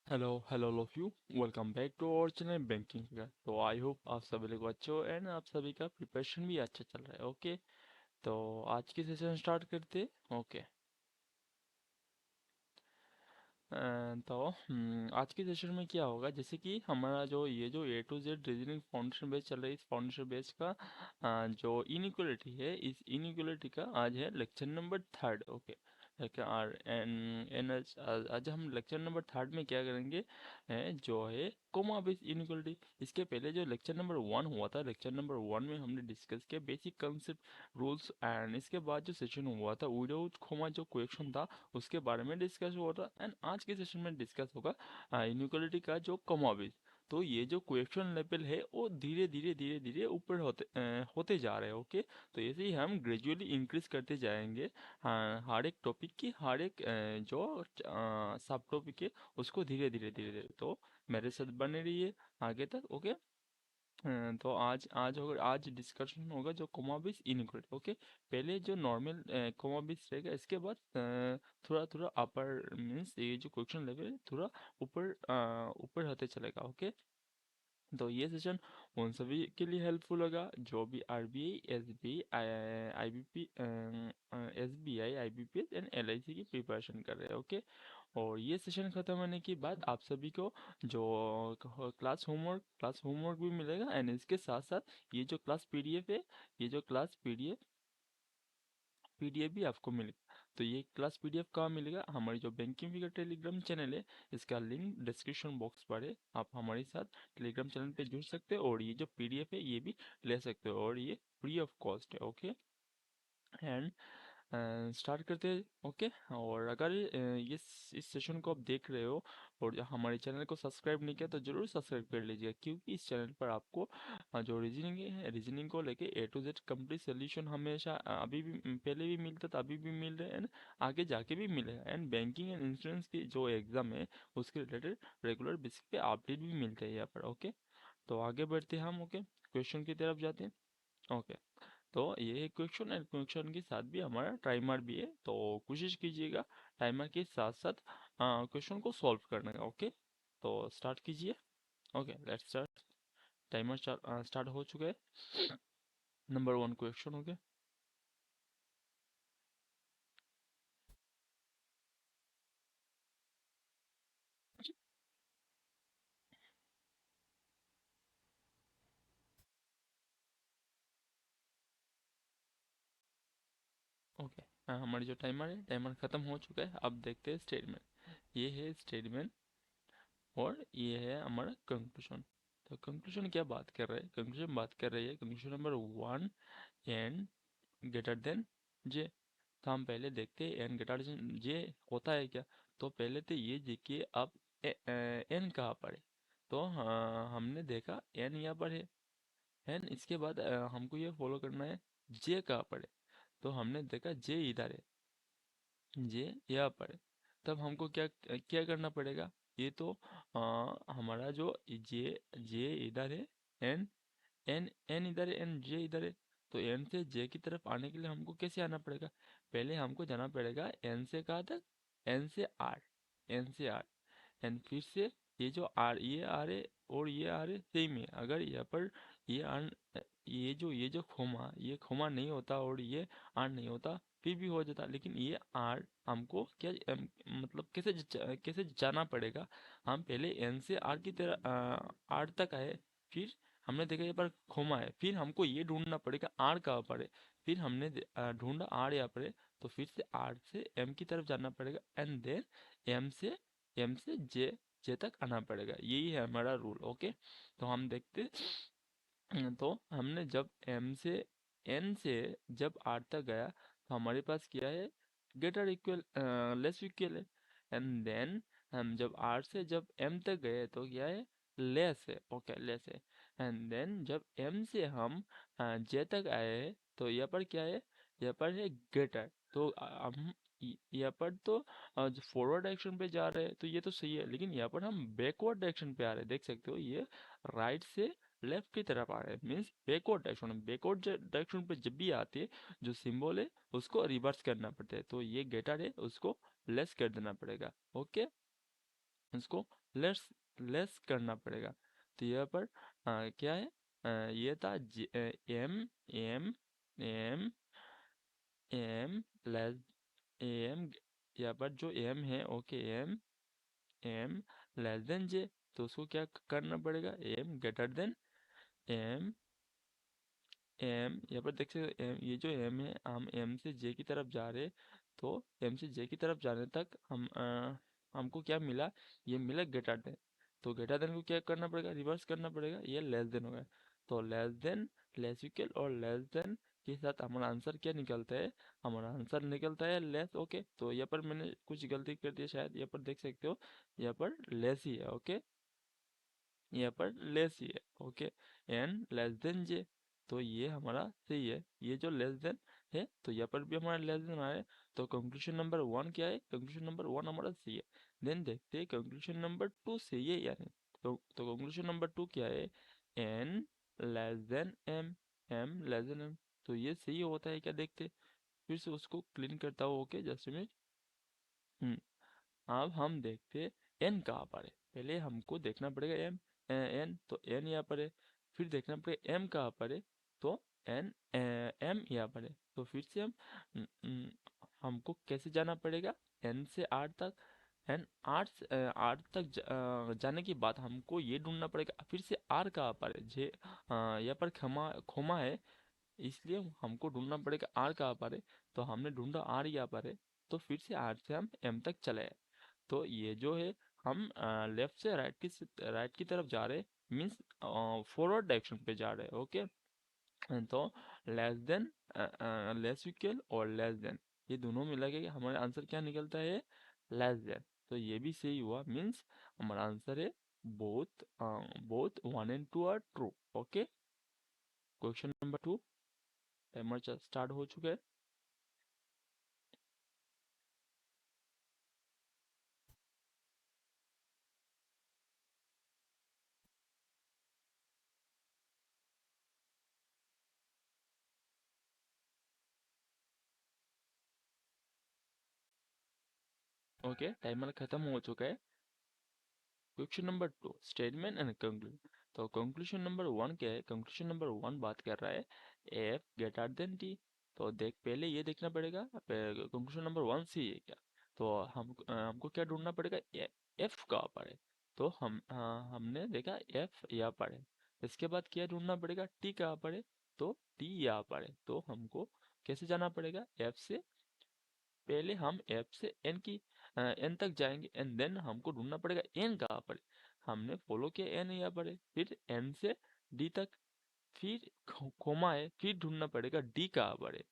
Hello hello all of you. Welcome back to our channel banking का। तो I hope आप सभी लोग अच्छे हो एंड आप सभी का प्रिपरेशन भी अच्छा चल रहा है। ओके, तो आज की सेशन स्टार्ट करते। ओके, आज के सेशन में क्या होगा, जैसे कि हमारा जो ये जो A to Z reasoning foundation base चल रहा है, इस फाउंडेशन बेस का जो इनइक्वलिटी है, इस इनइक्वलिटी का आज है lecture number third. Okay, R N N आज हम लेक्चर नंबर थर्ड में क्या करेंगे, जो है कोमा बेस इनइक्वलिटी। इसके पहले जो लेक्चर नंबर वन हुआ था, लेक्चर नंबर वन में हमने डिस्कस किया बेसिक कंसेप्ट रूल्स, एंड इसके बाद जो सेशन हुआ था विदाउट कोमा जो क्वेश्चन था उसके बारे में डिस्कस हुआ था। एंड आज के सेशन में डिस्कस होगा इनइक्वालिटी का जो कमोबेश। तो ये जो क्वेश्चन लेवल है वो धीरे धीरे धीरे धीरे ऊपर होते जा रहे हैं। ओके, तो ऐसे ही हम ग्रेजुअली इंक्रीज करते जाएंगे। हाँ, हर एक टॉपिक की हर एक जो सब टॉपिक है उसको धीरे धीरे धीरे धीरे। तो मेरे साथ बने रहिए आगे तक। ओके, तो आज आज होगा, आज डिस्कशन होगा जो कोमाबिस इनइक्वालिटी। ओके, पहले जो नॉर्मल कोमाबिस रहेगा, इसके बाद थोड़ा थोड़ा अपर मीन्स ये जो क्वेश्चन लेवल है थोड़ा ऊपर ऊपर होते चलेगा। ओके, तो ये सेशन उन सभी के लिए हेल्पफुल होगा जो भी RBI, SBI, IBP, SBI, IBPS and LIC की प्रिपरेशन कर रहे हैं। ओके, और ये सेशन खत्म होने के बाद आप सभी को जो क्लास होमवर्क भी मिलेगा, एंड इसके साथ साथ ये जो क्लास पीडीएफ है, ये जो क्लास पीडीएफ भी आपको मिलेगा। तो ये क्लास पीडीएफ कहाँ मिलेगा, हमारी जो बैंकिंग फिगर टेलीग्राम चैनल है, इसका लिंक डिस्क्रिप्शन बॉक्स पर है। आप हमारे साथ टेलीग्राम चैनल पे जुड़ सकते हो और ये जो पीडीएफ है ये भी ले सकते हो, और ये फ्री ऑफ कॉस्ट है। ओके, एंड स्टार्ट करते हैं। ओके, और अगर इस सेशन को आप देख रहे हो और हमारे चैनल को सब्सक्राइब नहीं किया तो ज़रूर सब्सक्राइब कर लीजिएगा, क्योंकि इस चैनल पर आपको जो रीजनिंग है, रीजनिंग को लेके ए टू जेड कंप्लीट सोल्यूशन हमेशा अभी भी पहले भी मिलता था, अभी भी मिल रहा है एंड आगे जाके भी मिलेगा। एंड बैंकिंग एंड इंश्योरेंस की जो एग्ज़ाम है उसके रिलेटेड रेगुलर बेसिस पे अपडेट भी मिलते हैं यहाँ पर। ओके, तो आगे बढ़ते हैं हम। ओके, क्वेश्चन की तरफ जाते हैं। ओके, तो ये एक क्वेश्चन है, क्वेश्चन के साथ भी हमारा टाइमर भी है, तो कोशिश कीजिएगा टाइमर के साथ साथ क्वेश्चन को सॉल्व करने का। ओके, तो स्टार्ट कीजिए। Okay, let's start. Timer start हो चुका है। Number one question. Okay, okay, हमारी जो टाइमर है, टाइमर ख़त्म हो चुका है। अब देखते हैं स्टेटमेंट। ये है स्टेटमेंट और ये है हमारा कंक्लूजन। तो कंक्लूजन क्या बात कर रहे हैं, कंक्लूजन बात कर रही है conclusion number one, N greater than J. तो हम पहले देखते हैं एन ग्रेटर देन जे होता है क्या। तो पहले तो ये देखिए आप एन कहाँ पर है। तो हमने देखा एन यहाँ पर है। एन इसके बाद हमको ये फॉलो करना है जे कहाँ पर है। तो हमने देखा जे इधर है, जे यहाँ पर है। तब हमको क्या क्या करना पड़ेगा, ये तो हमारा जो जे जे इधर है, एन एन एन इधर है, एन जे इधर है। तो एन से जे की तरफ आने के लिए हमको कैसे आना पड़ेगा, पहले हमको जाना पड़ेगा एन से कहाँ तक, एन से आर, एन से आर। एंड फिर से ये जो आर, ये आर है और ये आर है सेम है। अगर यहाँ पर ये आर, ये जो खोमा, ये खोमा नहीं होता और ये आर नहीं होता फिर भी हो जाता, लेकिन ये आर हमको क्या मतलब कैसे जाना पड़ेगा। हम पहले एन से आर की तरह आर तक आए, फिर हमने देखा यहाँ पर खोमा है, फिर हमको ये ढूंढना पड़ेगा आर कहाँ पर है। फिर हमने ढूंढा आर यहाँ पर है, तो फिर से आर से एम की तरफ जाना पड़ेगा, एंड देन एम से जे जे तक आना पड़ेगा। यही है हमारा रूल। ओके, तो हम देखते तो हमने जब एम से एन से जब आर तक गया तो हमारे पास क्या है, ग्रेटर इक्वल लेस इक्वल है। एंड देन हम जब आर से जब एम तक गए तो क्या है, लेस है। ओके, लेस है। एंड देन जब एम से हम जे तक आए तो यहाँ पर क्या है, यहाँ पर है ग्रेटर। तो हम यहाँ पर तो जो फॉरवर्ड डायरेक्शन पे जा रहे हैं तो ये तो सही है, लेकिन यहाँ पर हम बैकवर्ड डायरेक्शन पे आ रहे हैं। देख सकते हो ये राइट से लेफ्ट की तरफ आ रहे हैं, means backward direction. Backward direction पे जब भी आते हैं जो सिंबल है उसको रिवर्स करना पड़ता है। तो ये ग्रेटर है, उसको लेस कर देना पड़ेगा। ओके, उसको लेस लेस करना पड़ेगा। तो यहाँ पर क्या है, ये था M M M M less M, यहाँ पर जो एम है, okay, M M less than J, तो उसको क्या करना पड़ेगा, M greater than M M. यहाँ पर देख सकते हो ये जो एम है, हम एम से जे की तरफ जा रहे, तो एम से जे की तरफ जाने तक हमको क्या मिला, ये मिला ग्रेटर देन। तो ग्रेटर देन को क्या करना पड़ेगा, रिवर्स करना पड़ेगा, ये लेस देन हो गया। तो लेस देन, लेस इक्वल और लेस देन के साथ हमारा आंसर क्या निकलता है, हमारा आंसर निकलता है लेस। ओके, तो यहाँ पर मैंने कुछ गलती कर दिया शायद, यहाँ पर देख सकते हो, यहाँ पर लेस ही है। ओके, यहाँ पर लेस ही है। Okay, N less than J, तो ये हमारा सही है। ये जो लेस देन है, तो यहाँ पर भी हमारा लेस देन आ है। तो कंक्लूजन नंबर वन क्या है, कंक्लूजन नंबर वन हमारा सही है। देन देखते हैं कंक्लूजन नंबर टू सही है या नहीं। तो कंक्लूजन नंबर टू क्या है, N less than M, M less than M, तो ये सही होता है क्या, देखते फिर से उसको क्लीन करता हूँ। Okay, just minute. अब हम देखते हैं एन कहाँ पर है। पहले हमको देखना पड़ेगा एम, एन, तो एन यहाँ पर है। फिर देखना पड़ेगा एम कहाँ पर है, तो एन एम यहाँ पर है। तो फिर से न, न, हमको कैसे जाना पड़ेगा, एन से आर तक। एन आर से आर तक जाने के बाद हमको ये ढूंढना पड़ेगा फिर से आर कहाँ पर है। जे यहाँ पर खमा खोमा है, इसलिए हमको ढूंढना पड़ेगा आर कहाँ पर है। तो हमने ढूंढा आर यहाँ पर है, तो फिर से आर से हम एम तक चले। तो ये जो है, हम लेफ्ट से राइट की तरफ जा रहे, मीन्स फॉरवर्ड डायरेक्शन पे जा रहे हैं। ओके, तो लेस देन, लेस इक्वल और लेस देन, ये दोनों मिला के हमारा आंसर क्या निकलता है, लेस देन। तो ये भी सही हुआ, मीन्स हमारा आंसर है both, both one and two are true. Okay, question number two, timer start हो चुका है। ओके, टाइमर खत्म हो चुका है। Question number two, statement and conclusion. तो कंक्लूजन नंबर वन क्या है, कंक्लूजन नंबर वन बात कर रहा है एफ ग्रेटर देन टी। तो देख, पहले ये देखना पड़ेगा कंक्लूजन नंबर वन सी है क्या। तो हमको क्या ढूंढना पड़ेगा, एफ कहाँ पर है। तो हमने देखा एफ यहाँ पर है। इसके बाद क्या ढूंढना पड़ेगा, टी कहाँ पर है। तो टी यहाँ पर है। तो हमको कैसे जाना पड़ेगा, एफ से, पहले हम एफ से एन की एन तक जाएंगे, एंड देन हमको ढूंढना पड़ेगा एन कहाँ पर है। हमने फॉलो किया एन यहाँ पर है, फिर एन से डी तक, फिर कोमा है, फिर ढूंढना पड़ेगा डी कहाँ पर है।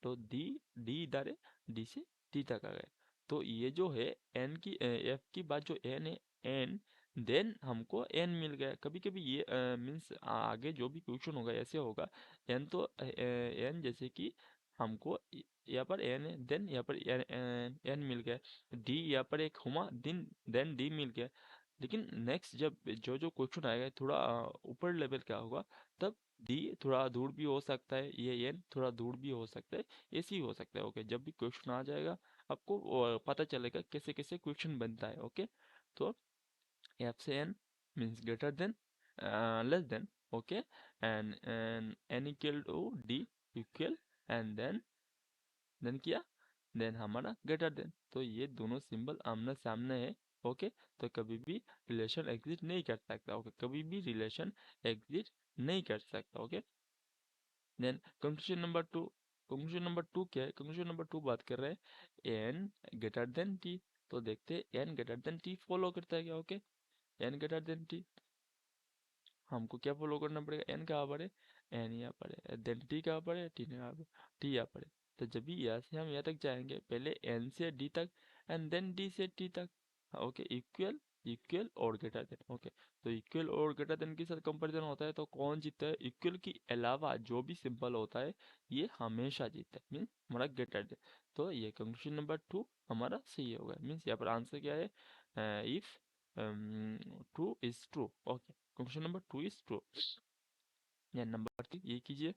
तो डी डी इधर है, डी से टी तक आ गए। तो ये जो है एन की एफ की बात जो एन है, एन, देन हमको एन मिल गया। कभी कभी ये मीन्स आगे जो भी क्वेश्चन होगा ऐसे होगा, एन तो एन जैसे कि हमको यहाँ पर एन है, देन यहाँ पर एन मिल गया, डी यहाँ पर एक हुआ, देन डी मिल गया। लेकिन नेक्स्ट जब जो जो क्वेश्चन आएगा थोड़ा ऊपर लेवल का होगा, तब डी थोड़ा दूर भी हो सकता है, ये एन थोड़ा दूर भी हो सकता है, ऐसे ही हो सकता है। ओके, जब भी क्वेश्चन आ जाएगा आपको पता चलेगा कैसे कैसे क्वेश्चन बनता है। ओके, तो एफ से N means greater than, less than. Okay, and N equal to D equal, and then किया, देन हमारा ग्रेटर देन। तो ये दोनों सिंबल आमने सामने है। ओके, तो कभी भी रिलेशन एग्जिस्ट नहीं कर सकता। ओके, कभी भी रिलेशन एग्जिस्ट नहीं कर सकता। Okay, then conclusion number two, conclusion number two क्या है, कंक्लूजन नंबर टू बात कर रहे हैं एन ग्रेटर देन टी। तो देखते हैं N greater than T follow करता है क्या। Okay, N greater than T, हमको क्या फॉलो करना पड़ेगा, एन कहाँ पर है, एन यहाँ पर है, देन टी कहाँ पर है, टी यहाँ पर, टी यहाँ पर है। तो जब भी यहाँ से हम यहाँ तक जाएंगे, पहले एन से डी तक, एंड देन डी से टी तक। ओके, इक्वल, इक्वल और ग्रेटर देन। ओके, तो इक्वल और ग्रेटर देन के साथ कंपैरिजन होता है, तो कौन जीतता है, इक्वल के अलावा जो भी सिंबल होता है ये हमेशा जीतता है, मीन्स हमारा ग्रेटर देन। तो ये कंक्लूजन नंबर टू हमारा सही होगा, मीन्स यहाँ पर आंसर क्या है, if true is true. Okay, question number two is true. या नंबर थ्री ये कीजिए।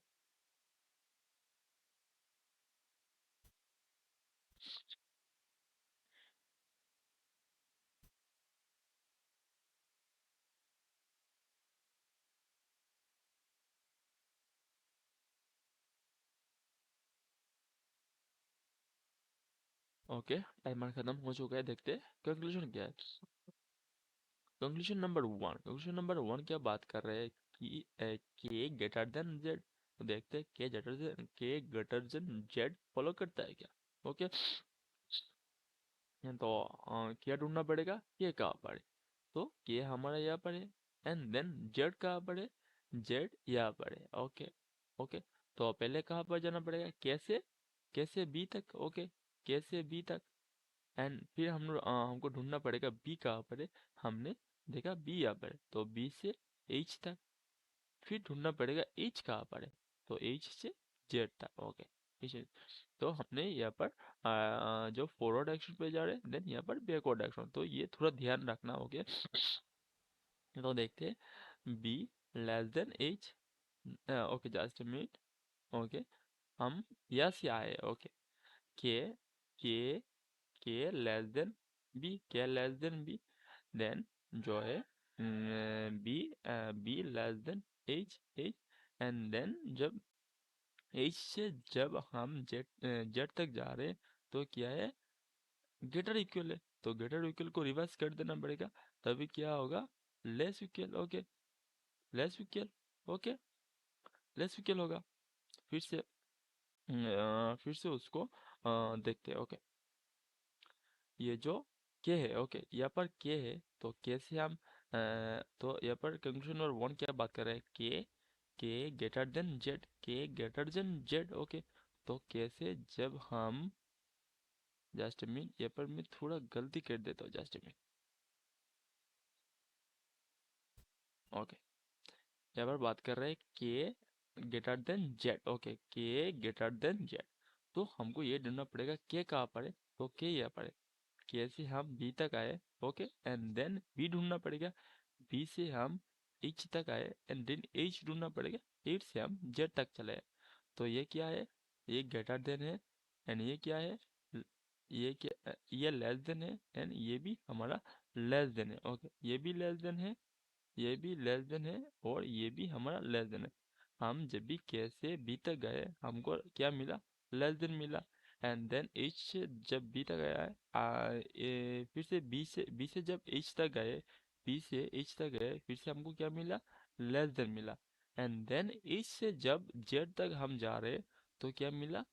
ओके, टाइमर खत्म हो चुका है। देखते हैं कंक्लूजन क्या है। कंक्लूजन नंबर 1 क्या बात कर रहे हैं कि के ग्रेटर देन जेड। तो देखते हैं के ग्रेटर देन जेड फॉलो करता है क्या। ओके, तो क्या ढूंढना पड़ेगा, ये कहाँ पर है। तो के हमारा यहाँ पर है, एंड देन जेड कहाँ पर है, जेड यहाँ पर है। ओके, ओके, तो पहले कहाँ पर जाना पड़ेगा, कैसे, कैसे बी तक। ओके, कैसे बी तक, एंड फिर हमको ढूंढना पड़ेगा बी कहाँ पर है। हमने देखा बी यहाँ पर है, तो बी से एच तक। फिर ढूंढना पड़ेगा एच कहाँ पर है, तो एच से जेड तक। ओके, ठीक है। तो हमने यहाँ पर जो फॉरवर्ड डायरेक्शन पे जा रहे हैं, देन यहाँ पर बैकवर्ड डायरेक्शन, तो ये थोड़ा ध्यान रखना। ओके, तो देखते हैं B less than H. Okay, just minute. Okay, हम यहाँ से आए। Okay, K K K less than B, K less than B, then जो है B B less than H H, and then जब एच से जब हम जेड जेड तक जा रहे हैं, तो क्या है, ग्रेटर इक्वल है। तो ग्रेटर इक्वल को रिवर्स कर देना पड़ेगा, तभी क्या होगा, less equal. Okay, less equal. Okay, less equal होगा। फिर से फिर से उसको देखते हैं। ओके, ये जो के है, ओके, यहाँ पर के है, तो के से हम तो यहाँ पर कंक्लूजन नंबर 1 क्या बात कर रहे हैं, के ग्रेटर देन जेड, के ग्रेटर देन जेड। ओके, तो के से जब हम, जस्ट मिनट, यहाँ पर मैं थोड़ा गलती कर देता हूँ, जस्ट मिनट। ओके, यहाँ पर बात कर रहे हैं के greater then Z. Okay, K greater then Z, तो हमको ये ढूंढना पड़ेगा के कहाँ पर है, तो के यहाँ पर है। के से हम बी तक आए। ओके, एंड देन बी ढूंढना पड़ेगा। बी से हम एच तक आए, एंड देन एच ढूंढना पड़ेगा। एच से हम जेड तक चले आए। तो ये क्या है, ये ग्रेटर देन है, एंड ये क्या है, ल- ये क्या, ये लेस देन है, एंड ये भी हमारा लेस देन है। ओके, ये भी लेस देन है, ये भी लेस देन है, और ये भी हमारा लेस देन है। हम जब भी के से बी तक गए, हमको क्या मिला, लेस देन मिला। एंड देन एच से जब बी तक आया है, फिर से बी से जब एच तक गए, बी से एच तक गए, फिर से हमको क्या मिला, लेस देन मिला। एंड देन एच से जब जेड तक हम जा रहे, तो क्या मिला,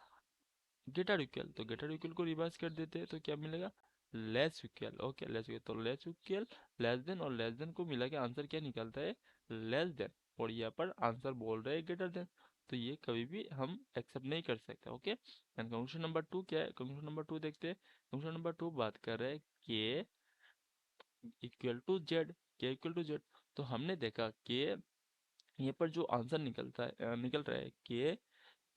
ग्रेटर इक्वल। तो ग्रेटर इक्वल को रिवर्स कर देते हैं, तो क्या मिलेगा, less equal. Okay, less equal, तो लेस इक्वल, लेस देन, और लेस देन को मिला के आंसर क्या निकलता है, लेस देन। और यहाँ पर आंसर बोल रहे हैं ग्रेटर देन, तो ये कभी भी हम एक्सेप्ट नहीं कर सकते। ओके, एंड कंक्लूजन नंबर 2 क्या है, कंक्लूजन नंबर 2 देखते हैं। कंक्लूजन नंबर 2 बात कर रहे हैं के इक्वल टू जेड, के इक्वल टू जेड। तो हमने देखा कि ये पर जो आंसर निकलता है, निकल रहा है के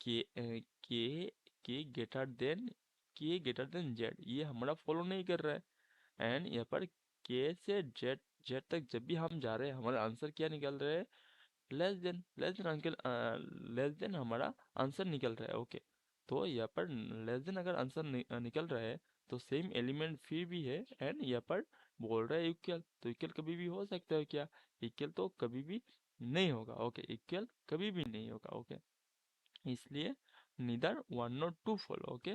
के के ग्रेटर देन, के ग्रेटर देन जेड, ये हमारा फॉलो नहीं कर रहा है। एंड यहाँ पर के से जेड, जेड तक जब भी हम जा रहे हैं, हमारा आंसर क्या निकल रहा है, less then, less then uncle, less than हमारा आंसर निकल रहा है। ओके, तो यहाँ पर लेस देन अगर आंसर निकल रहा है, तो सेम एलिमेंट फिर भी है, एंड यहाँ पर बोल रहा है इक्वल। तो इक्वल कभी भी हो सकता है क्या, इक्वल तो कभी भी नहीं होगा। ओके, इक्वल कभी भी नहीं होगा। ओके, इसलिए neither one not two follow. Okay,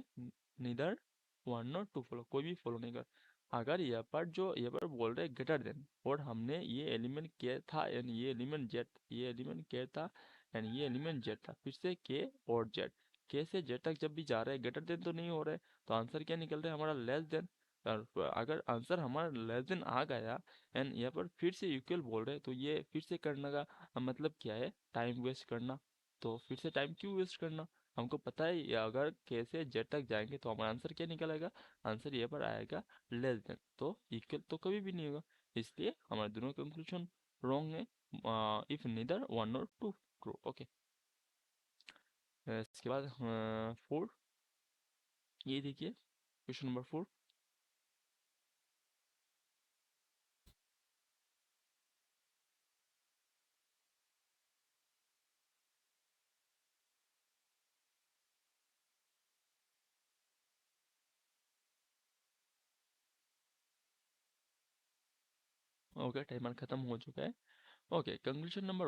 neither one not two follow, कोई भी फॉलो नहीं कर। अगर यहाँ पर जो यहाँ पर बोल रहे ग्रेटर देन, और हमने ये एलिमेंट के था, एंड ये एलिमेंट जेड, ये एलिमेंट के था, एंड ये एलिमेंट जेड था, फिर से के और जेड, के से जेड तक जब भी जा रहे हैं, ग्रेटर देन तो नहीं हो रहा है, तो आंसर क्या निकल रहा है, हमारा लेस देन। अगर आंसर हमारा लेस देन आ गया, एंड यहाँ पर फिर से इक्वल बोल रहे हैं, तो ये फिर से करने का मतलब क्या है, टाइम वेस्ट करना। तो फिर से टाइम क्यों वेस्ट करना, हमको पता है ये अगर कैसे जेड तक जाएंगे, तो हमारा आंसर क्या निकल आएगा, आंसर ये पर आएगा लेस देन। तो इक्वल तो कभी भी नहीं होगा, इसलिए हमारे दोनों कंक्लूजन रॉन्ग है, इफ नीदर वन और टू ट्रू। ओके, इसके बाद 4, ये देखिए क्वेश्चन नंबर 4। ओके, टाइमर खत्म हो चुका है। Okay, conclusion number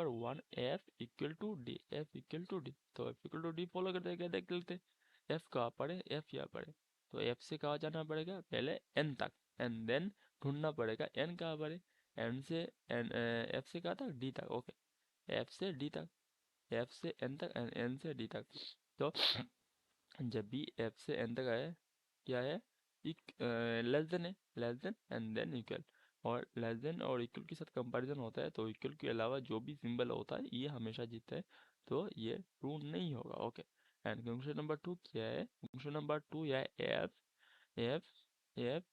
1, F equal to D, F equal to D. तो F equal to D follow करते हैं क्या, देख लेते हैं। एफ कहाँ पर है, एफ यहाँ पर है। तो एफ से कहाँ जाना पड़ेगा, पहले एन तक, एंड देन ढूंढना पड़ेगा एन कहाँ पर है। एन से एन, एफ से कहाँ तक, डी तक। ओके, एफ से डी तक, एफ से एन तक, एन से डी तक। तो जब भी एफ से एन तक आए, क्या है, लेस देन है, less then and than equal. और लेस देन और इक्वल के साथ कंपैरिजन होता है, तो इक्वल के अलावा जो भी सिंबल होता है ये हमेशा जीतता है, तो ये ट्रू नहीं होगा। ओके, एंड क्वेश्चन नंबर 2 क्या है, क्वेश्चन नंबर 2 या F, F F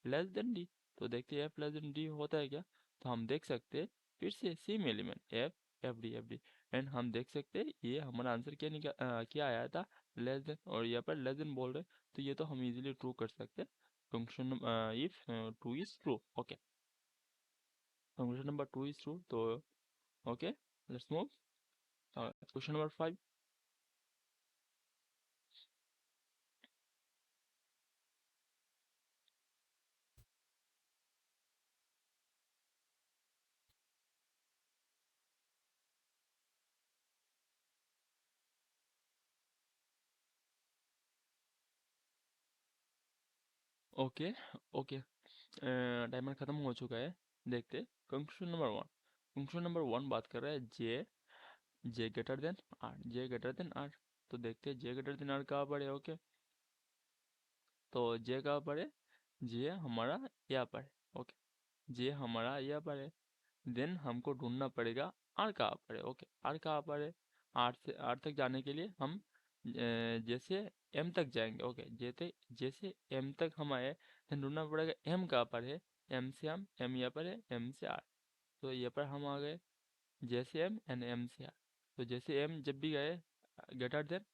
less then D. तो देखते हैं एफ लेस देन डी होता है क्या। तो हम देख सकते हैं फिर से same element F, F D, and हम देख सकते हैं ये हमारा आंसर क्या क्या आया था, लेस देन, और यहाँ पर लेस देन बोल रहे हैं, तो ये तो हम इजीली ट्रू कर सकते हैं। Function if true is true. Okay, function number 2 is true, तो okay, let's move question number 5। Okay, okay, timer ख़त्म हो चुका है। देखते कंक्लूजन नंबर 1। कंक्लूजन नंबर 1 बात कर रहा है J, J greater than R, J greater than R. तो देखते हैं जे ग्रेटर देन आर कहाँ पर है। ओके, तो जे कहाँ पर है, जे हमारा यहाँ पर है। ओके, जे हमारा यहाँ पर है, देन हमको ढूंढना पड़ेगा आर कहाँ पर है। ओके, आर कहाँ पर है, आर से आर तक जाने के लिए हम जैसे एम तक जाएंगे। ओके, जैसे एम तक हम आए, देन ढूंढना पड़ेगा एम कहाँ पर है। एम से हम, एम यहाँ पर है, एम से आर, तो यहाँ पर हम आ गए जैसे एम एंड एम से आर। तो जैसे एम जब भी गए ग्रेटर देन,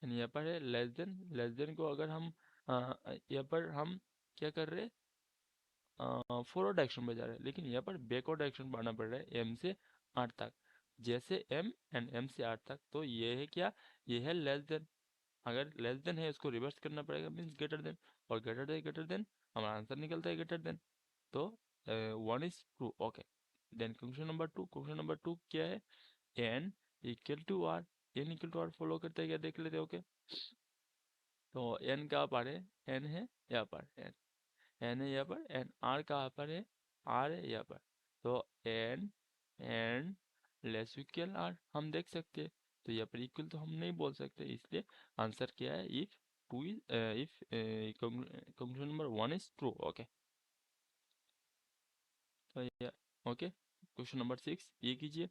एंड यहाँ पर है लेस देन। लेस देन को अगर हम यहाँ पर हम क्या कर रहे हैं, फॉरवर्ड डायरेक्शन में जा रहे हैं, लेकिन यहाँ पर बैकवर्ड डायरेक्शन बढ़ना पड़ रहा है एम से आर तक। जैसे एम एंड एम से आर तक, तो ये है क्या, ये है लेस देन। अगर लेस देन है इसको रिवर्स करना पड़ेगा, मीन्स ग्रेटर देन, और ग्रेटर देन हमारा आंसर निकलता है ग्रेटर देन। तो 1 is true. Okay, then question number 2। Question number 2 क्या है, N equal to R, N equal to R follow करते हैं क्या, देख लेते हैं। ओके, तो एन कहाँ पर है, एन है यहाँ पर, एन है यहाँ पर, एन आर कहाँ पर है, आर है यहाँ पर। तो N and less equal R हम देख सकते हैं, तो यहाँ पर इक्वल तो हम नहीं बोल सकते, इसलिए आंसर क्या है, if two is, if conclusion number 1 is true. Okay, तो ये, ओके, क्वेश्चन नंबर 6 ये कीजिए।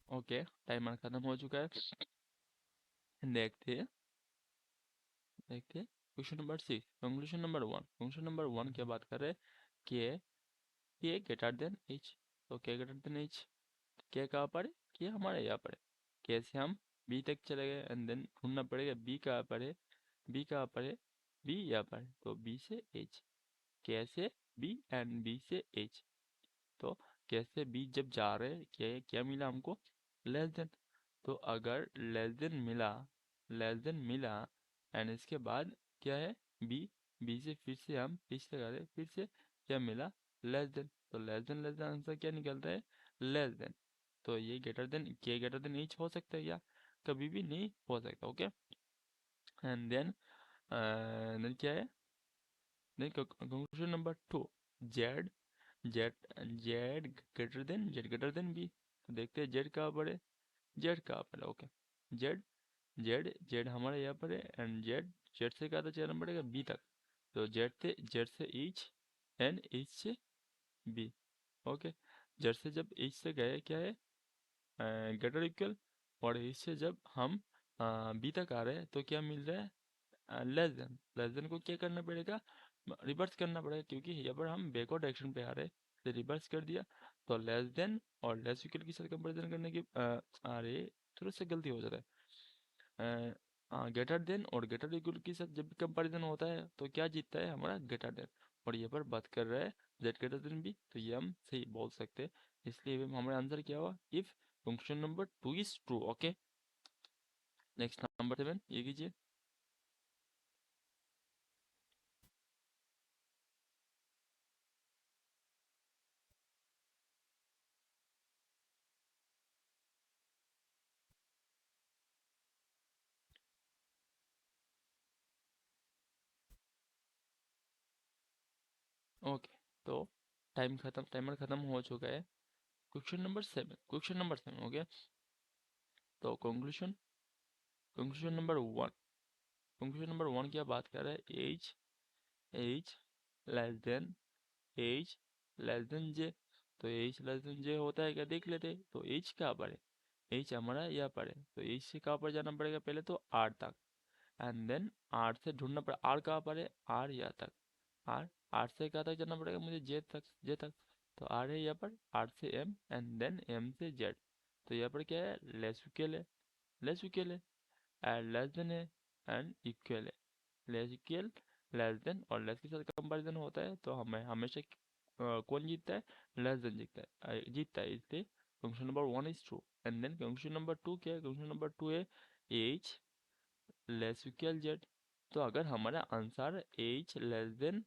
ओके, टाइमर खत्म हो चुका है। देखते हैं, देखते हैं question number 6, conclusion number 1। Question number 1 क्या बात कर रहे हैं कि के ग्रेटर देन एच। तो के ग्रेटर देन एच, के कहाँ पर है, के हमारे यहाँ पर है। के से हम बी तक चले गए, एंड देन ढूंढना पड़ेगा बी कहाँ पर है, बी कहाँ पर है, बी यहाँ पर है, तो बी से एच, के से बी एंड बी से एच। तो के से बी जब जा रहे हैं, क्या मिला हमको, लेस देन। तो अगर लेस देन मिला, लेस देन मिला, एंड इसके बाद क्या है, बी, बी से फिर से हम पीछे लगा रहे, फिर से क्या मिला, लेस देन। तो लेस देन आंसर क्या निकलता है, लेस देन। तो ये ग्रेटर देन, के ग्रेटर देन ईच हो सकता है क्या, कभी भी नहीं हो सकता। ओके, एंड देन क्या है, then conclusion number 2, Z, Z greater than B. तो देखते हैं जेड कहाँ पर है, जेड कहाँ पर है। ओके, जेड, जेड हमारे यहाँ पर है, एंड जेड, जेड से कहाँ तक चलना पड़ेगा, बी तक। तो जेड से ईच, एंड ईच से बी। ओके, जेड से जब ईच से गए क्या है, ग्रेटर इक्वल, और ईच से जब हम बी तक आ रहे हैं, तो क्या मिल रहा है, लेस देन। लेस देन को क्या करना पड़ेगा, रिवर्स करना पड़ेगा, क्योंकि यहाँ पर हम बैकवर्ड डायरेक्शन पे आ रहे हैं, तो रिवर्स कर दिया। तो लेस देन और लेस इक्वल के साथ कंपैरिजन करने की अरे थोड़ा सा गलती हो जाता है, ग्रेटर देन और ग्रेटर इक्वल के साथ जब भी कंपैरिजन होता है, तो क्या जीतता है हमारा, ग्रेटर देन। और यहाँ पर बात कर रहा है जेड ग्रेटर देन बी, तो ये हम सही बोल सकते हैं। इसलिए हमारा आंसर क्या हुआ, if function number 2 is true. Okay, next number 7 ये कीजिए। ओके, तो टाइमर खत्म हो चुका है। क्वेश्चन नंबर 7 हो गया। तो कंक्लूजन नंबर 1 क्या बात कर रहा है? H H less than H less than J. तो एज लेस देन जे होता है क्या, देख लेते हैं। तो एज कहाँ पर है? एज हमारा यहाँ पर है, तो एज से कहाँ पर जाना पड़ेगा? पहले तो आर तक, एंड देन आर से ढूंढना पड़ेगा। आर कहाँ पर है? आर यहाँ तक। आर आर से कहाँ तक जाना पड़ेगा मुझे? जे तक। तो आर है यहाँ पर, आर से एम, एंड देन एम से जेड। तो यहाँ पर क्या है? लेस इक्वल है, लेस देन है, एंड इक्वल है। लेस इक्वल, लेस देन, और लेस के साथ कंपैरिजन होता है तो हमें हमेशा कौन जीतता है? लेस देन जीतता है इसलिए conclusion number 1 is true. And then conclusion number 2 क्या है? कंक्लूजन नंबर 2 है एज लेस इक्वल जेड। तो अगर हमारा answer H less than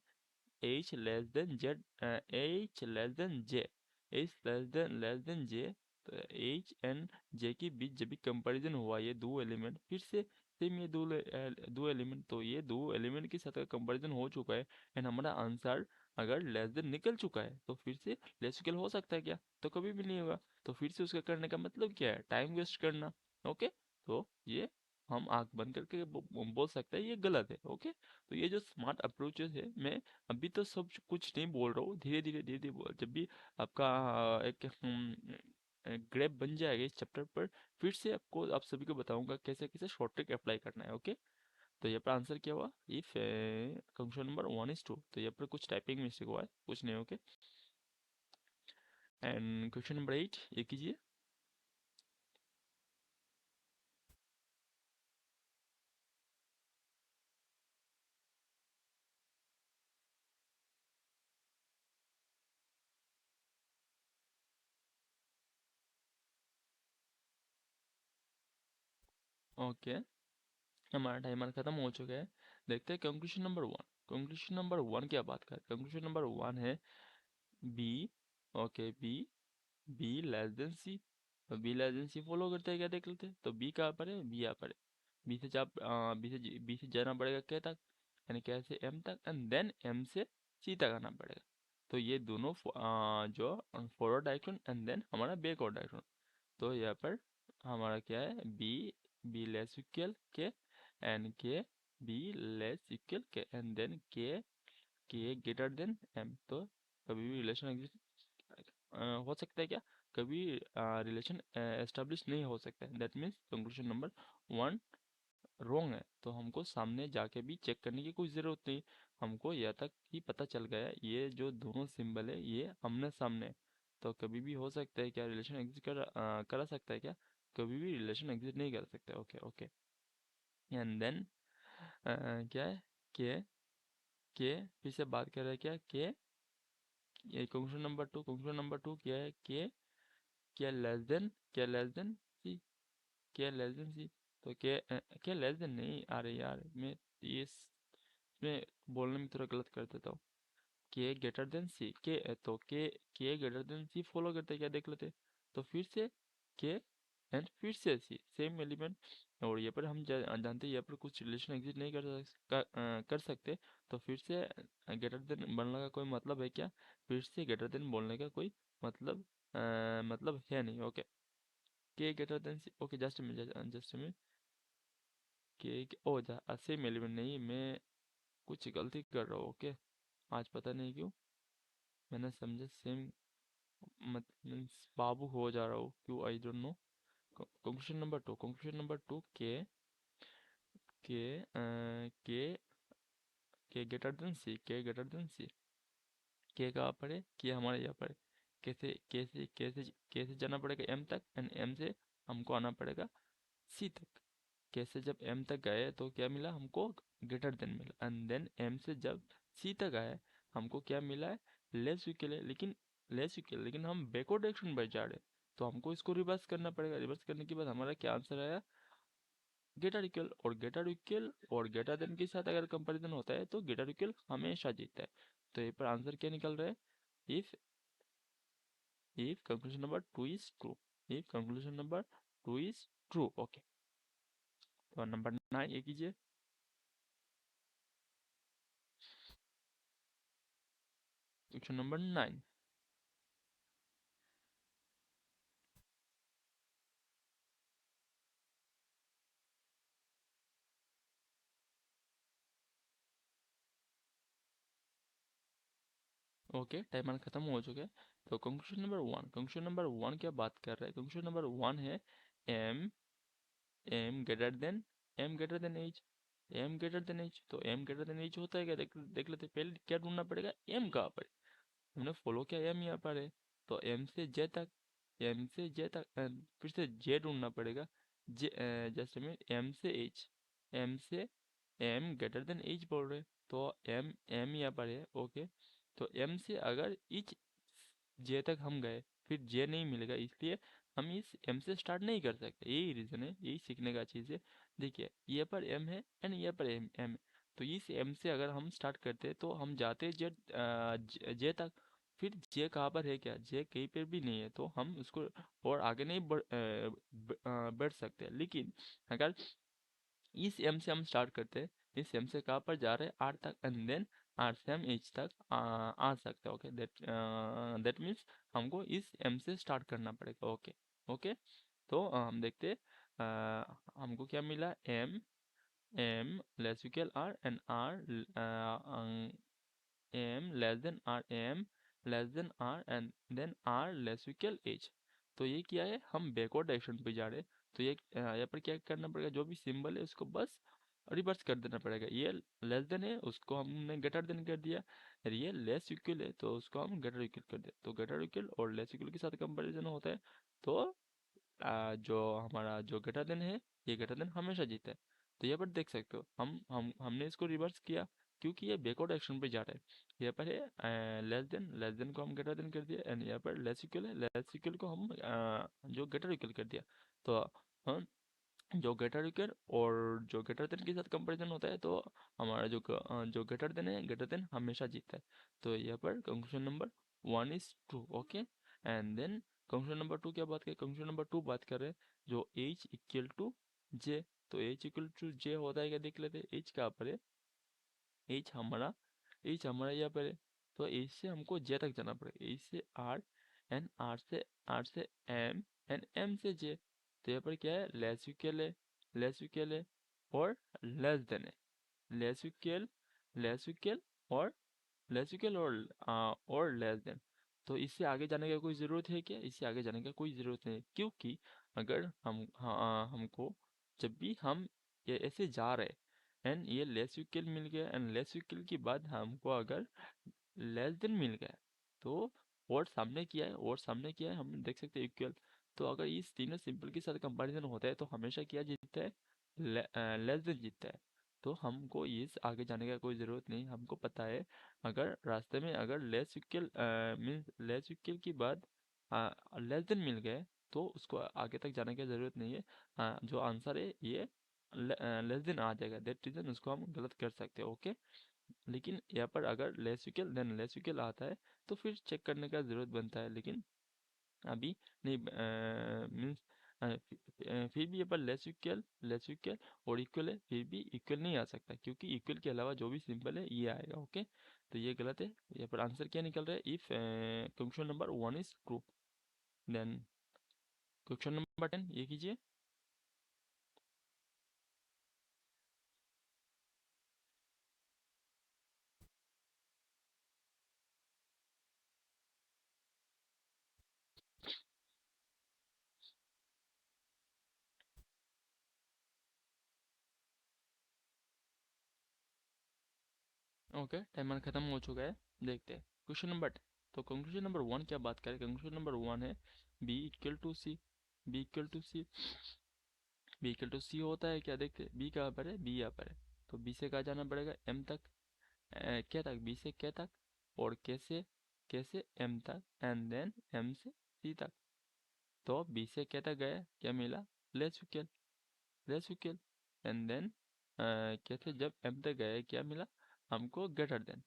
J, तो एच एंड जे के बीच जब भी कंपैरिजन हुआ, ये दो एलिमेंट फिर से सेम, ये दो एलिमेंट, तो ये दो एलिमेंट के साथ कंपैरिजन हो चुका है, एंड हमारा आंसर अगर लेस देन निकल चुका है तो फिर से लेस इक्वल हो सकता है क्या? तो कभी भी नहीं होगा। तो फिर से उसका करने का मतलब क्या है? टाइम वेस्ट करना। ओके, तो ये हम आंख बंद करके बोल सकते हैं ये गलत है। ओके, तो ये जो स्मार्ट अप्रोचेस है, मैं अभी तो सब कुछ नहीं बोल रहा हूँ, धीरे धीरे बोल। जब भी आपका एक ग्रेप बन जाएगा इस चैप्टर पर, फिर से आप सभी को बताऊंगा कैसे कैसे शॉर्ट ट्रिक अप्लाई करना है। ओके, तो यहाँ पर आंसर क्या हुआ? If conclusion number 1 is true. तो यहाँ पर कुछ टाइपिंग मिस्टेक हुआ है, कुछ नहीं। ओके, एंड क्वेश्चन नंबर 8 ये कीजिए। ओके, हमारा टाइमर खत्म हो चुका है। देखते हैं कंक्लूजन नंबर 1। कंक्लूजन नंबर 1 क्या बात कर? कंक्लूजन नंबर 1 है B. Okay, B less than C. तो B less than C follow करते हैं क्या, देख लेते हैं। तो बी कहाँ पर है? बी यहाँ पर है। बी से जाना पड़ेगा क्या तक? यानी क्या से एम तक, एंड देन एम से सी तक आना पड़ेगा। तो ये दोनों जो फॉरवर्ड डायरेक्शन एंड देन हमारा बैकवर्ड डायरेक्शन। तो यहाँ पर हमारा क्या है? बी लेस इक्वल के, एंड के बी लेस इक्वल के, एंड देन के ग्रेटर देन एम। तो कभी भी रिलेशन एग्जिस्ट हो सकता है क्या? कभी रिलेशन एस्टेब्लिश नहीं हो सकता है। That means conclusion number 1 wrong है। तो हमको सामने जाके भी चेक करने की कोई ज़रूरत नहीं। हमको यह तक ही पता चल गया, ये जो दोनों सिंबल है ये आमने सामने है। तो कभी भी हो सकता है क्या रिलेशन एग्जिस्ट करा सकता है क्या? कभी भी रिलेशन एग्जिस्ट नहीं कर सकता। ओके ओके, एंड देन क्या है? के के फिर से बात कर रहे हैं क्या? के ये कंक्लूजन नंबर 2 क्या है? के क्या लेस देन सी, क्या लेस देन सी। तो क्या लेस देन नहीं, अरे यार मैं ये इसमें बोलने में थोड़ा गलत कर देता हूँ। के ग्रेटर देन सी, के ग्रेटर देन सी फॉलो करते हैं क्या, देख लेते हैं। तो फिर से के, एंड फिर से सी, सेम एलिमेंट। और ये पर हम जानते हैं यहाँ पर कुछ रिलेशन एग्जिस्ट नहीं कर सकते। तो फिर से ग्रेटर देन बोलने का कोई मतलब है क्या? फिर से ग्रेटर देन बोलने का कोई मतलब है नहीं। Okay, K greater than C. Okay, just minute. K O same element नहीं, मैं कुछ गलती कर रहा हूँ। ओके, आज पता नहीं क्यों मैंने समझा सेम, मत मीन्स बाबू हो जा रहा हूँ क्यों, I don't know. Conclusion number 2 के के ग्रेटर देन सी के कहाँ पर है? के हमारे यहाँ पर है। कैसे जाना पड़ेगा एम तक, एंड एम से हमको आना पड़ेगा सी तक। कैसे जब एम तक गए तो क्या मिला हमको? ग्रेटर देन मिला, एंड देन एम से जब सी तक आए हमको क्या मिला है? लेस इक्वल है, लेकिन हम बैकवर्ड डायरेक्शन बढ़ जा रहे हैं। तो हमको इसको रिवर्स करना पड़ेगा। रिवर्स करने के बाद हमारा क्या आंसर आया? ग्रेटर देन के साथ अगर कंपैरिजन होता है तो ग्रेटर इक्वल हमेशा जीतता है। तो ये पर आंसर क्या निकल रहा है? If if conclusion number 2 is true. If conclusion number 2 is true. Okay, तो नंबर 9 ये कीजिए। Question number 9। ओके, टाइमर खत्म हो चुके हैं। तो कंक्लूजन नंबर 1, कंक्लूजन नंबर 1 क्या बात कर रहा है? कंक्लूजन नंबर 1 है M M greater than H. M greater than H, तो एम ग्रेटर देन एच होता है क्या? देख देख लेते हैं। पहले क्या ढूंढना पड़ेगा? एम कहाँ पर है? हमने फॉलो किया, एम यहाँ पर है। तो एम से जे तक, एम से जे तक फिर से जे ढूंढना पड़ेगा। जे जैसे में एम से एच, एम से एम ग्रेटर देन एच बोल रहे, तो एम एम यहाँ पर है। ओके, तो एम से अगर इच जे तक हम गए, फिर जे नहीं मिलेगा, इसलिए हम इस एम से स्टार्ट नहीं कर सकते। यही रीज़न है, यही सीखने का चीज़ है। देखिए, ये पर एम है एंड ये पर एम है। तो इस एम से अगर हम स्टार्ट करते हैं तो हम जाते जे जे तक। फिर जे कहाँ पर है? क्या जे कहीं पर भी नहीं है, तो हम उसको और आगे नहीं बढ़ सकते। लेकिन अगर इस एम से हम स्टार्ट करते हैं, इस एम से कहाँ पर जा रहे हैं? आर तक, एंड देन आर से हम एच तक आ सकते हैं। ओके, दैट मीन्स हमको इस एम से स्टार्ट करना पड़ेगा। ओके ओके, तो हम देखते हैं हमको क्या मिला। M M less equal R and R M less than R, M less than R and then R less equal H. तो ये क्या है? हम बैकवर्ड डायरेक्शन पे जा रहे हैं। तो ये यहाँ पर क्या करना पड़ेगा? जो भी सिंबल है उसको बस रिवर्स कर देना पड़ेगा। ये लेस देन है, उसको हमने ग्रेटर देन कर दिया। और ये लेस इक्वल है, तो उसको हम ग्रेटर इक्वल कर दिया। तो ग्रेटर इक्वल और लेस इक्वल के साथ कंपैरिजन होता है। तो जो हमारा जो ग्रेटर देन है, ये ग्रेटर देन हमेशा जीता है। तो यहाँ पर देख सकते हो, हमने इसको रिवर्स किया क्योंकि ये बैकवर्ड डायरेक्शन पे जा रहा है। यहाँ पर है लेस देन को हम ग्रेटर देन कर दिया, एंड यहाँ पर लेस इक्वल है, लेस इक्वल को हम जो ग्रेटर इक्वल कर दिया। तो हम जो ग्रेटर इक्वल और जो ग्रेटर देन के साथ कंपैरिजन होता है, तो हमारा जो ग्रेटर देन है, ग्रेटर देन हमेशा जीतता है। तो यहाँ पर conclusion number 1 is true. Okay, and then conclusion number 2 क्या बात करें? कंक्लूजन नंबर 2 बात कर रहे हैं जो h इक्वल टू जे। तो h इक्वल टू जे होता है क्या? देख लेते हैं। h कहाँ पर है? h हमारा यहाँ पर है। तो h से हमको j तक जाना पड़ेगा। h से r एंड r से m एंड m से j। तो यहाँ पर क्या है? लेस इक्वल है, लेस इक्वल है और लेस देन है। लेस इक्वल, लेस इक्वल और लेस इक्वल और लेस देन। तो इससे आगे जाने की कोई ज़रूरत है क्या? इससे आगे जाने की कोई ज़रूरत नहीं है, क्योंकि अगर हमको जब भी हम ये ऐसे जा रहे एंड ये लेस इक्वल मिल गया, एंड लेस इक्वल के बाद हमको अगर लेस देन मिल गया, तो और सामने किया है, और सामने किया है, हम देख सकते हैं इक्वल। तो अगर इस तीनों सिंपल के साथ कंपैरिजन होता है तो हमेशा क्या जीतता है? लेस देन जीतता है। तो हमको इस आगे जाने का कोई ज़रूरत नहीं, हमको पता है अगर रास्ते में अगर less equal means less equal के बाद लेस देन मिल गए, तो उसको आगे तक जाने की ज़रूरत नहीं है। जो आंसर है ये लेस देन आ जाएगा, दैट रीज़न उसको हम गलत कर सकते हैं। ओके, लेकिन यहाँ पर अगर less equal than less equal आता है तो फिर चेक करने का ज़रूरत बनता है, लेकिन अभी नहीं। मीन्स फिर भी यहाँ पर लेस इक्वल और इक्वल है, फिर भी इक्वल नहीं आ सकता, क्योंकि इक्वल के अलावा जो भी सिंबल है ये आएगा। ओके, तो ये गलत है। यहाँ पर आंसर क्या निकल रहा है? If question number 1 is true, then question number 10 ये कीजिए। ओके, टाइमर खत्म हो चुका है। देखते हैं क्वेश्चन नंबर 10। तो कंक्लूजन नंबर 1 क्या बात करें? कंक्लूजन नंबर 1 है B equal to C. B equal to C, B equal to C होता है क्या? देखते बी कहाँ पर है, बी यहाँ पर है। तो बी से कहाँ जाना पड़ेगा? एम तक। क्या तक? बी से क्या तक, और कैसे, कैसे एम तक, एंड देन एम से सी तक। तो बी से क्या तक गया, क्या मिला? Less equal, less equal, and then कैसे जब एम तक गए क्या मिला हमको? Greater than.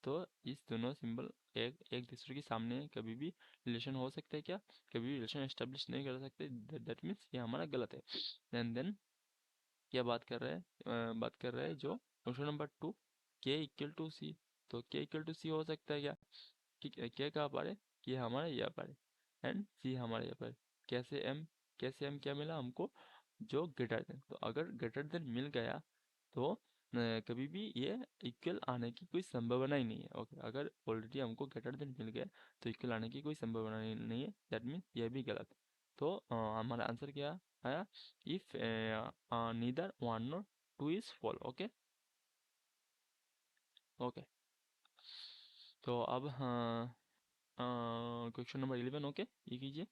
तो इस दोनों सिंबल एक एक दूसरे के सामने कभी भी रिलेशन हो सकते हैं क्या? कभी भी रिलेशन एस्टेब्लिश नहीं कर सकते, दैट मीन्स ये हमारा गलत है। एंड देन क्या बात कर रहे हैं? बात कर रहे हैं जो क्वेश्चन नंबर 2, के इक्वल टू सी। तो के इक्वल टू सी हो सकता है क्या? के कहाँ पर है, ये हमारा यहाँ पर है एंड सी हमारे यहाँ पर। कैसे एम क्या मिला हमको, जो ग्रेटर देन। तो अगर ग्रेटर देन मिल गया तो कभी भी ये इक्वल आने की कोई संभावना ही नहीं है। ओके, अगर ऑलरेडी हमको ग्रेटर देन मिल गया तो इक्वल आने की कोई संभावना नहीं है, दैट मीन्स ये भी गलत है। तो हमारा आंसर क्या आया, if neither one not two is fall. Okay okay, तो अब हाँ, क्वेश्चन नंबर 11। ओके, ये कीजिए।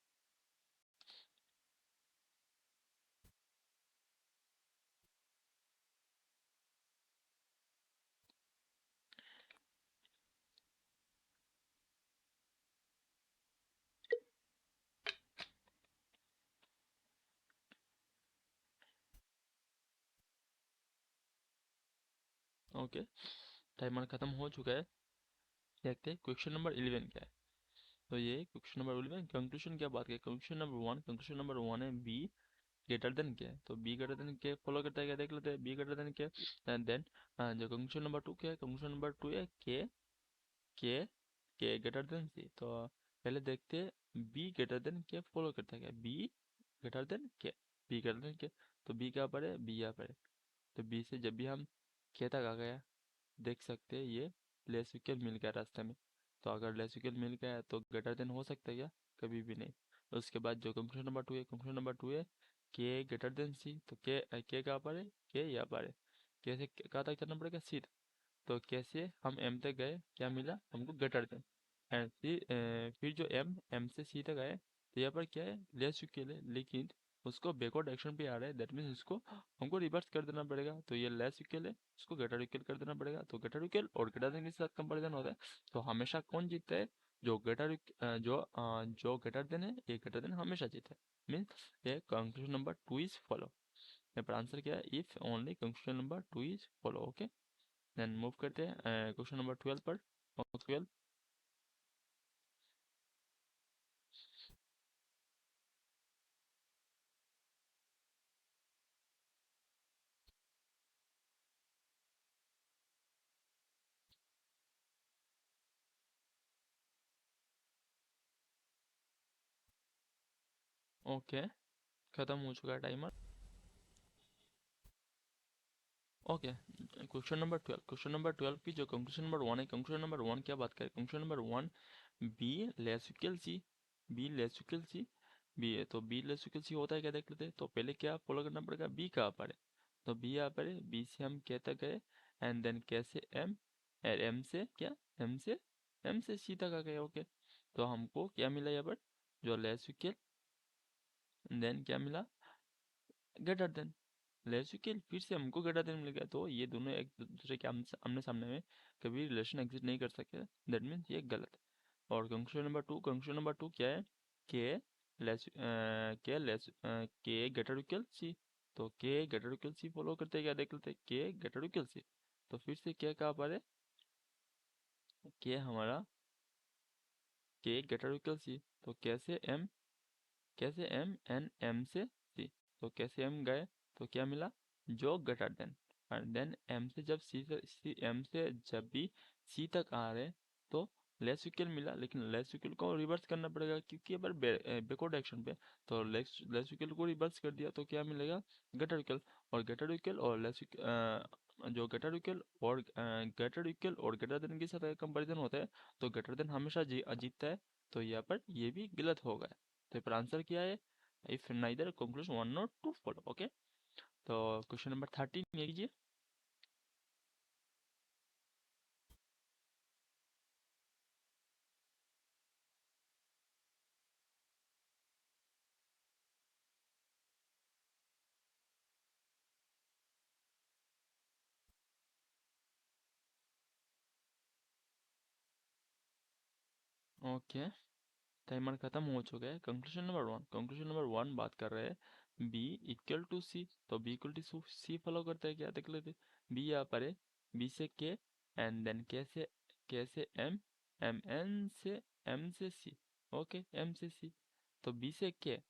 ओके, टाइमर ख़त्म हो चुका है। देखते हैं क्वेश्चन नंबर 11 क्या है। तो ये क्वेश्चन नंबर 11 कंक्लूजन क्या बात है। क्वेश्चन नंबर 1 है बी ग्रेटर देन क्या है। तो बी ग्रेटर देन के फॉलो करता है क्या, देख लेते हैं। बी ग्रेटर देन क्या, एंड देन जो कंक्लूजन नंबर 2 क्या है, कंक्लूजन नंबर 2 है के के ग्रेटर देन सी। तो पहले देखते हैं बी ग्रेटर देन के फॉलो करता है क्या, बी ग्रेटर देन के, बी ग्रेटर देन के। तो बी कहाँ पर है, बी यहाँ पर है। तो बी से जब भी हम के तक आ गया, देख सकते हैं ये लेस इक्वल मिल गया रास्ते में। तो अगर लेस इक्वल मिल गया है तो ग्रेटर देन हो सकता है क्या, कभी भी नहीं। उसके बाद जो कंक्लूजन नंबर 2 है, कंक्लूजन नंबर 2 है के ग्रेटर देन सी। तो के कहाँ पर है, के यहाँ पर है। के से कहाँ तक चलना पड़ेगा, सी। तो कैसे हम एम तक गए, क्या मिला हमको, ग्रेटर देन। एंड फिर जो एम से सी तक आए, तो यहाँ पर क्या है, लेस इक्वल है, लेकिन उसको बैकवर्ड डायरेक्शन पे आ रहा है, दैट मीन्स इसको हमको रिवर्स कर देना पड़ेगा। तो ये लेस इक्वल है, उसको ग्रेटर इक्वल कर देना पड़ेगा। तो ग्रेटर इक्वल और ग्रेटर देन के साथ कंपैरिजन होता है। तो हमेशा कौन जीतता है, जो ग्रेटर देन है, ये ग्रेटर देन हमेशा जीता है। मीन्स ये कंक्लूजन नंबर 2 इज फॉलो। यहाँ पर आंसर क्या है, if only conclusion number 2 is follow. Okay, then move करते हैं क्वेश्चन नंबर 12 पर। 12। ओके, खत्म हो चुका है टाइमर। ओके, क्वेश्चन नंबर 12 की जो कंक्लूजन नंबर 1 है, कंक्लूजन नंबर 1 क्या बात करें, conclusion number 1 B less equal C. B less equal C, B है तो बी लेस इक्वल सी होता है क्या, देख लेते हैं। तो पहले क्या फॉलो करना पड़ेगा, बी कहाँ पर है। तो बी यहाँ पर है, बी से हम क्या तक गए, एंड देन कैसे एम, और एम से क्या, एम से सी तक आ गए। ओके, तो हमको क्या मिला यहाँ पर, जो लेस इक्वल, देन क्या मिला, ग्रेटर देन। लॉजिकल फिर से हमको ग्रेटर देन मिल गया। तो ये दोनों एक दूसरे के आमने सामने में कभी रिलेशन एग्जिस्ट नहीं कर सकते, दैट मीन्स ये गलत है। और कंक्लूजन नंबर 2 क्या है, के लेस के ग्रेटर इक्वल सी। तो के ग्रेटर इक्वल सी फॉलो करते हैं क्या, देख लेते हैं, के ग्रेटर इक्वल सी। तो फिर से क्या कहाँ पर है, के हमारा के ग्रेटर इक्वल सी। तो कैसे एम एन एम से सी। तो कैसे एम गए, तो क्या मिला, जो ग्रेटर देन। और देन एम से जब एम से जब भी सी तक आ रहे, तो लेस इक्वल मिला, लेकिन लेस इक्वल को रिवर्स करना पड़ेगा क्योंकि अगर बैकवर्ड डायरेक्शन पे। तो लेस इक्वल को रिवर्स कर दिया तो क्या मिलेगा, ग्रेटर इक्वल। और ग्रेटर इक्वल और जो ग्रेटर इक्वल और ग्रेटर देन के साथ कंपैरिजन होता है, तो ग्रेटर देन हमेशा जीतता है। तो यहाँ पर ये भी गलत होगा। तो फिर आंसर क्या है, इफ नाइदर कंक्लूजन 1 और 2 फॉलो। ओके, तो क्वेश्चन नंबर 13 ये कीजिए। ओके, टाइमर खत्म हो चुका है। कंक्लूजन नंबर 1 बात कर रहे हैं बी इक्वल टू सी। तो B equal to C follow करता है क्या, देख लेते। बी यहाँ पर है, बी से के, एंड देन के से एम, एम से सी। ओके, एम से सी। तो बी से के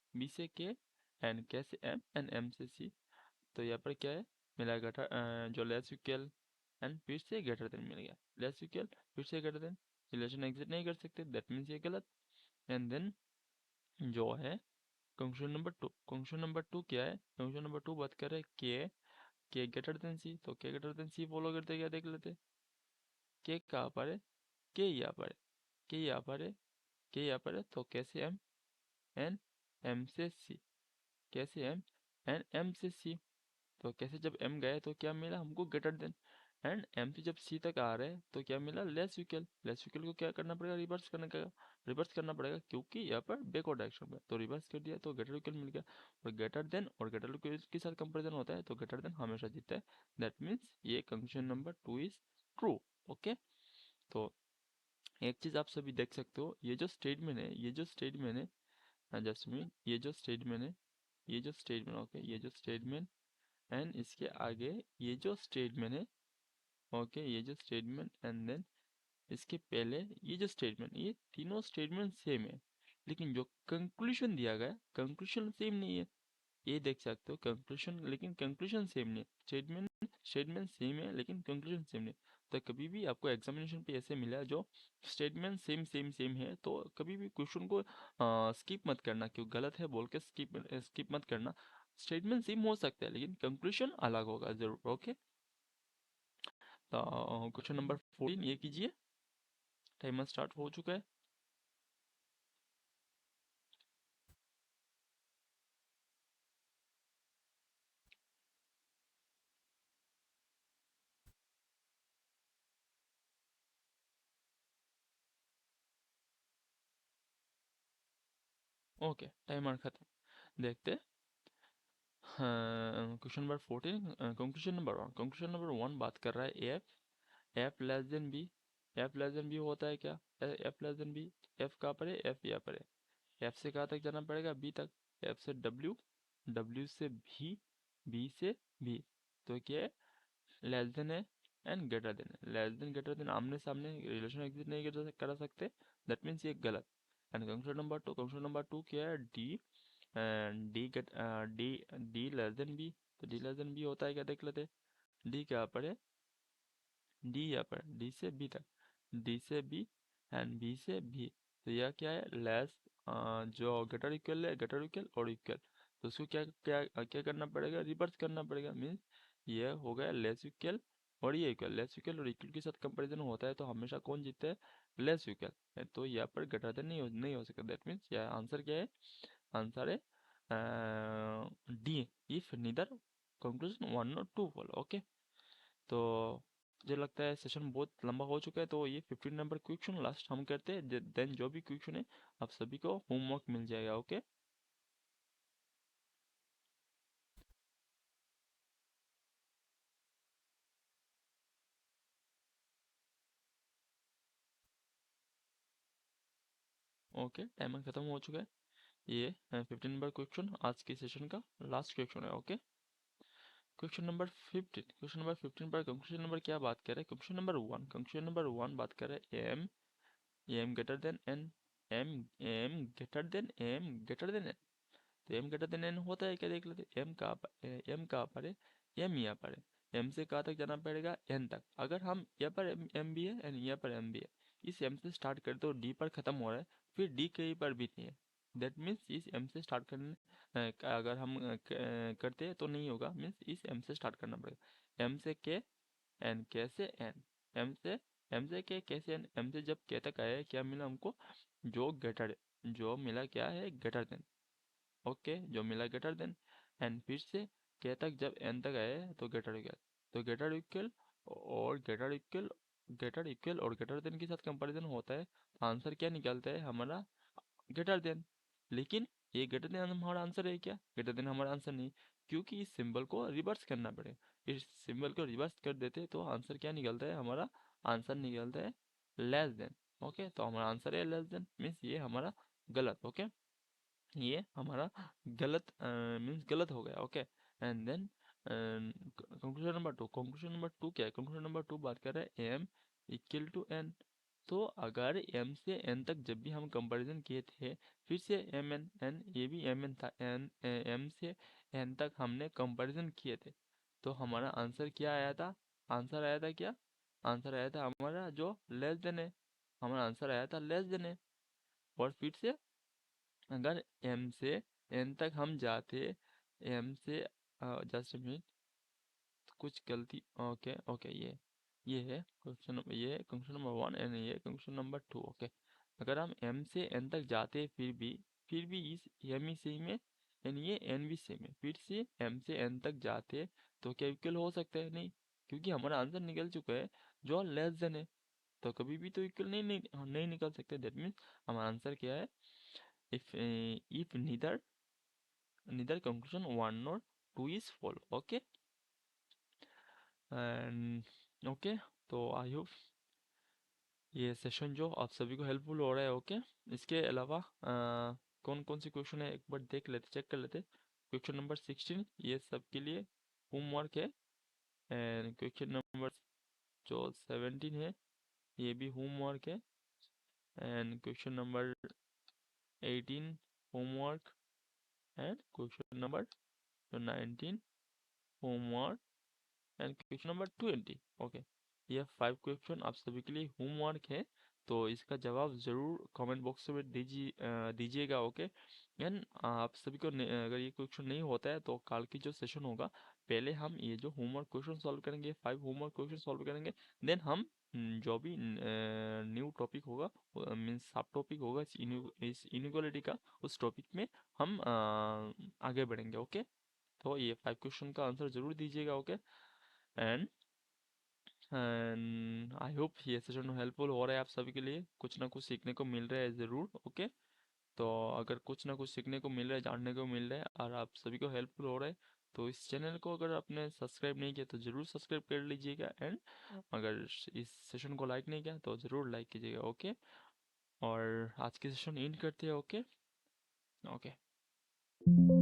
एंड के से एम एंड एम से सी। तो यहाँ पर क्या है, मिला जो लेस इक्वल एंड फिर से ग्रेटर देन मिल गया, लेस इक्वल फिर से ग्रेटर देन। रिलेशन एग्जिट नहीं कर सकते, दैट मीन्स ये गलत। एंड देन जो है conclusion number two, conclusion number two क्या है, कंक्लूजन नंबर टू बात कर रहे हैं के ग्रेटर देन सी, तो के ग्रेटर देन सी फॉलो करते क्या देख लेते, के कहाँ पर है, के यहाँ पर है, के यहाँ पर है, के यहाँ पर है, तो कैसे एम, एन एम से सी, कैसे एम एन एम से सी, तो कैसे जब एम गए तो क्या मिला हमको ग्रेटर देन, एंड एम से जब सी तक आ रहे हैं तो क्या मिला लेस इक्वल, लेस इक्वल को क्या करना पड़ेगा, रिवर्स करने का, रिवर्स करना पड़ेगा क्योंकि यहाँ पर बैकवर्ड डायरेक्शन में, तो रिवर्स कर दिया तो ग्रेटर इक्वल मिल गया। और ग्रेटर देन और ग्रेटर इक्वल के साथ कंपेरिजन होता है तो ग्रेटर देन हमेशा जीतता है, दैट मीन्स ये conclusion number two is true. Okay, तो एक चीज आप सभी देख सकते हो, ये जो स्टेटमेंट है, ये जो स्टेटमेंट है, जस्ट मीन ये जो स्टेटमेंट है, ये जो स्टेटमेंट, ओके, ये जो स्टेटमेंट एंड इसके आगे ये जो स्टेटमेंट है, ओके, ये जो स्टेटमेंट एंड देन इसके पहले ये जो स्टेटमेंट, ये तीनों स्टेटमेंट सेम है, लेकिन जो कंक्लूजन दिया गया कंक्लूजन सेम नहीं है, ये देख सकते हो कंक्लूजन, लेकिन कंक्लूजन सेम नहीं है, स्टेटमेंट स्टेटमेंट सेम है लेकिन कंक्लूजन सेम नहीं। तो कभी भी आपको एग्जामिनेशन पे ऐसे मिला जो स्टेटमेंट सेम सेम सेम है, तो कभी भी क्वेश्चन को स्किप मत करना, क्यों गलत है बोल के स्किप स्किप मत करना, स्टेटमेंट सेम हो सकता है लेकिन कंक्लूजन अलग होगा जरूर। ओके, तो क्वेश्चन नंबर 14 ये कीजिए, टाइमर स्टार्ट हो चुका है। ओके, टाइमर खत्म, देखते question number 14, conclusion number one, conclusion number one बात कर रहा है F less than B, F less than B होता है क्या, F less than B, F कहाँ पर है, एफ यहाँ पर है, एफ से कहाँ तक जाना पड़ेगा, बी तक, एफ से डब्ल्यू, डब्ल्यू से भी, बी से भी, तो क्या है लेस देन है एंड ग्रेटर देन है, लेस देन ग्रेटर देन आमने सामने रिलेशन एग्जिस्ट नहीं करा सकते, दैट मीन्स ये गलत। And conclusion number two, conclusion number two क्या है, D and D get D D less than B, तो डी लेस देन बी होता है क्या देख लेते, डी क्या पर है, डी यहाँ पर, डी से बी तक, डी से बी एंड बी से भी, तो यह क्या है लेस, जो ग्रेटर इक्वल है, ग्रेटर इक्वल और इक्वल, तो उसको क्या क्या क्या करना पड़ेगा, रिवर्स करना पड़ेगा, मीन्स ये हो गया लेस इक्वल और ये इक्वल, लेस इक्वल और इक्वल के साथ कंपैरिजन होता है तो हमेशा कौन जीतता है, लेस इक्वल, तो यहाँ पर ग्रेटर देन नहीं हो सकता, दैट मीन्स यह आंसर क्या है, आंसर है D, if neither conclusion one और टू फॉलो। ओके, तो मुझे लगता है सेशन बहुत लंबा हो चुका है, तो ये 15 नंबर क्वेश्चन लास्ट हम करते हैं, देन जो भी क्वेश्चन है आप सभी को होमवर्क मिल जाएगा। ओके, ओके, टाइमर खत्म हो चुका है, ये 15 नंबर क्वेश्चन आज के सेशन का लास्ट क्वेश्चन है। Okay, question number 15, question number 15 पर क्वेश्चन नंबर क्या बात कर रहे हैं, question number one, question number one बात कर रहे हैं M greater than N, M M greater than N, तो एम ग्रेटर देन एन होता है क्या देख लेते, एम कहाँ पर, एम कहाँ पर है, एम यहाँ पर है, एम से कहाँ तक जाना पड़ेगा, एन तक, अगर हम यहाँ पर एम भी है एंड यहाँ पर एम भी है, इस एम से स्टार्ट करते हो डी पर खत्म हो रहा है, फिर डी कहीं पर भी नहीं है, दैट मीन्स इस एम से स्टार्ट करने अगर हम करते हैं तो नहीं होगा, मीन्स इस एम से स्टार्ट करना पड़ेगा, एम से के एन, के से एन, एम से के से एन, एम से जब के तक आया क्या मिला हमको, जो ग्रेटर, जो मिला क्या है ग्रेटर देन, ओके, जो मिला ग्रेटर देन, एंड फिर से के तक जब एन तक आए तो ग्रेटर इक्वल, तो ग्रेटर इक्वल और ग्रेटर इक्वल और ग्रेटर देन के साथ कंपैरिजन होता है, तो आंसर क्या निकलता है हमारा, ग्रेटर देन, लेकिन ये ग्रेटर देन हमारा आंसर है क्या, ग्रेटर देन हमारा आंसर नहीं, क्योंकि इस सिंबल को रिवर्स करना पड़ेगा, इस सिंबल को रिवर्स कर देते तो आंसर क्या निकलता है हमारा, आंसर निकलता है लेस देन। ओके, तो हमारा आंसर है लेस देन, मीन्स ये हमारा गलत। ओके, ये हमारा गलत मीन्स गलत हो गया। Okay, and then conclusion number two, conclusion number two क्या है, कंक्लूजन नंबर टू बात कर रहे हैं एम इक्वल टू एन, तो अगर एम से एन तक जब भी हम कंपैरिजन किए थे, फिर से एम एन एन, ये भी एम एन था, एन एम से एन तक हमने कंपैरिजन किए थे, तो हमारा आंसर क्या आया था, आंसर आया था क्या, आंसर आया था हमारा जो लेस देन है, हमारा आंसर आया था लेस देन है। और फिर से अगर m से n तक हम जाते, m से जस्ट मिनट, कुछ गलती, ओके ओके, ये है क्वेश्चन, ये क्वेश्चन नंबर 1 एंड ये क्वेश्चन नंबर 2। ओके, अगर हम m से n तक जाते फिर भी इस m ही सेम है एंड ये n भी सेम है, फिर से m से n तक जाते तो क्या इक्वल हो सकता है? नहीं, क्योंकि हमारा आंसर निकल चुका है जो लेस देन है, तो कभी भी तो इक्वल नहीं निकल सकते। दैट मीन्स हमारा आंसर क्या है? इफ नीदर कंक्लूजन 1 और 2 is follow. Okay and okay, तो आई होप ये सेशन जो आप सभी को हेल्पफुल हो रहा है। ओके, इसके अलावा कौन कौन से क्वेश्चन है एक बार देख लेते, चेक कर लेते। क्वेश्चन नंबर 16 ये सबके लिए होमवर्क है, एंड क्वेश्चन नंबर जो 17 है ये भी होमवर्क है, and question number 18 homework, and question number 19 homework, and question number 20। Okay, ये 5 क्वेश्चन आप सभी के लिए होमवर्क है, तो इसका जवाब ज़रूर कमेंट बॉक्स में दीजिएगा। ओके, एंड आप सभी को अगर ये क्वेश्चन नहीं होता है तो कल की जो सेशन होगा, पहले हम ये जो होमवर्क क्वेश्चन सॉल्व करेंगे, 5 होमवर्क क्वेश्चन सॉल्व करेंगे, देन हम जो भी न्यू टॉपिक होगा, मीन्स सब टॉपिक होगा इस इनइक्वालिटी का, उस टॉपिक में हम आगे बढ़ेंगे। ओके, तो ये 5 क्वेश्चन का आंसर ज़रूर दीजिएगा। Okay, and and I hope ये सेशन हेल्पफुल हो रहा है आप सभी के लिए, कुछ ना कुछ सीखने को मिल रहा है ज़रूर। ओके, तो अगर कुछ ना कुछ सीखने को मिल रहा है, जानने को मिल रहा है और आप सभी को हेल्पफुल हो रहा है, तो इस चैनल को अगर आपने सब्सक्राइब नहीं किया तो ज़रूर सब्सक्राइब कर लीजिएगा, एंड अगर इस सेशन को लाइक नहीं किया तो ज़रूर लाइक कीजिएगा। ओके, और आज की सेशन एंड करते हैं। Okay okay.